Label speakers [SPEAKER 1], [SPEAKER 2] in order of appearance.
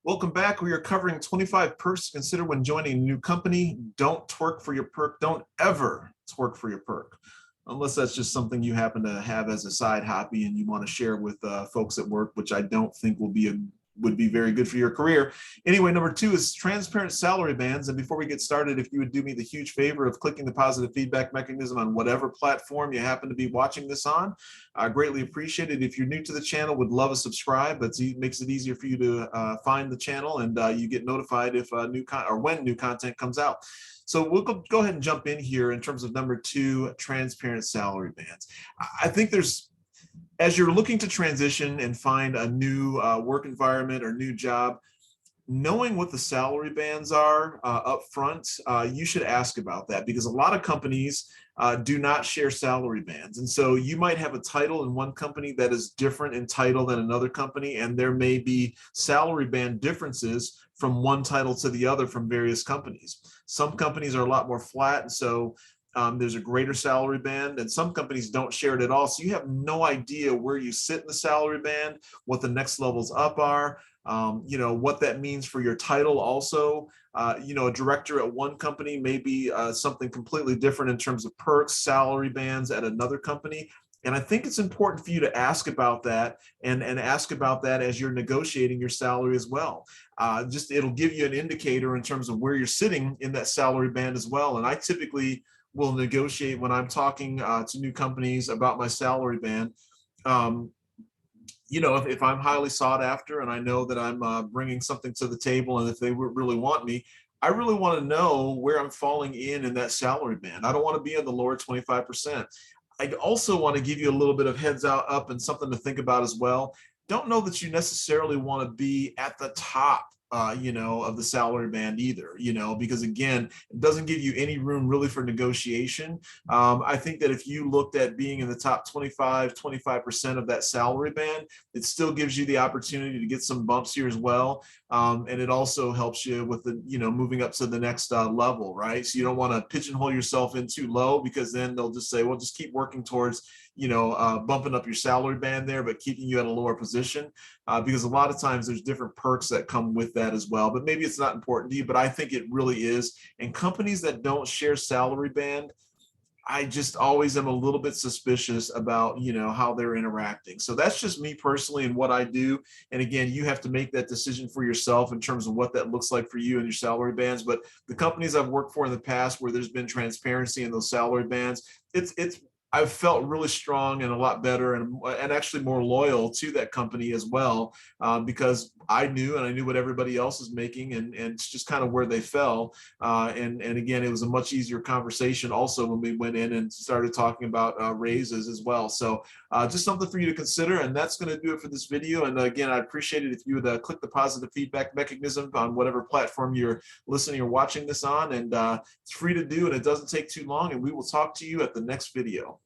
[SPEAKER 1] Welcome back. We are covering 25 perks to consider when joining a new company. Don't twerk for your perk. Don't ever twerk for your perk, unless that's just something you happen to have as a side hobby and you want to share with folks at work, which I don't think would be very good for your career. Anyway, number 2 is transparent salary bands. And before we get started, if you would do me the huge favor of clicking the positive feedback mechanism on whatever platform you happen to be watching this on, I greatly appreciate it. If you're new to the channel, would love a subscribe. It makes it easier for you to find the channel, and you get notified if when new content comes out. So we'll go ahead and jump in here in terms of number 2, transparent salary bands. I think as you're looking to transition and find a new work environment or new job, knowing what the salary bands are up front, you should ask about that, because a lot of companies do not share salary bands. And so you might have a title in one company that is different in title than another company, and there may be salary band differences from one title to the other from various companies. Some companies are a lot more flat, and so there's a greater salary band, and some companies don't share it at all. So you have no idea where you sit in the salary band, what the next levels up are, what that means for your title also. A director at one company may be something completely different in terms of perks, salary bands at another company. And I think it's important for you to ask about that and ask about that as you're negotiating your salary as well. It'll give you an indicator in terms of where you're sitting in that salary band as well. And I typically will negotiate when I'm talking to new companies about my salary band. If I'm highly sought after and I know that I'm bringing something to the table, and if they really want me, I really want to know where I'm falling in that salary band. I don't want to be in the lower 25%. I also want to give you a little bit of heads up and something to think about as well. Don't know that you necessarily want to be at the top of the salary band either, because again, it doesn't give you any room really for negotiation. I think that if you looked at being in the top 25% of that salary band, it still gives you the opportunity to get some bumps here as well. And it also helps you with the, moving up to the next level, right? So you don't want to pigeonhole yourself in too low, because then they'll just say, well, just keep working towards bumping up your salary band there, but keeping you at a lower position, because a lot of times there's different perks that come with that as well. But maybe it's not important to you, but I think it really is. And companies that don't share salary band, I just always am a little bit suspicious about, how they're interacting. So that's just me personally and what I do. And again, you have to make that decision for yourself in terms of what that looks like for you and your salary bands. But the companies I've worked for in the past where there's been transparency in those salary bands, I've felt really strong and a lot better and actually more loyal to that company as well, because I knew what everybody else is making, and it's just kind of where they fell. And again, it was a much easier conversation also when we went in and started talking about raises as well. So just something for you to consider, and that's going to do it for this video. And again, I'd appreciate it if you would click the positive feedback mechanism on whatever platform you're listening or watching this on, and it's free to do, and it doesn't take too long, and we will talk to you at the next video.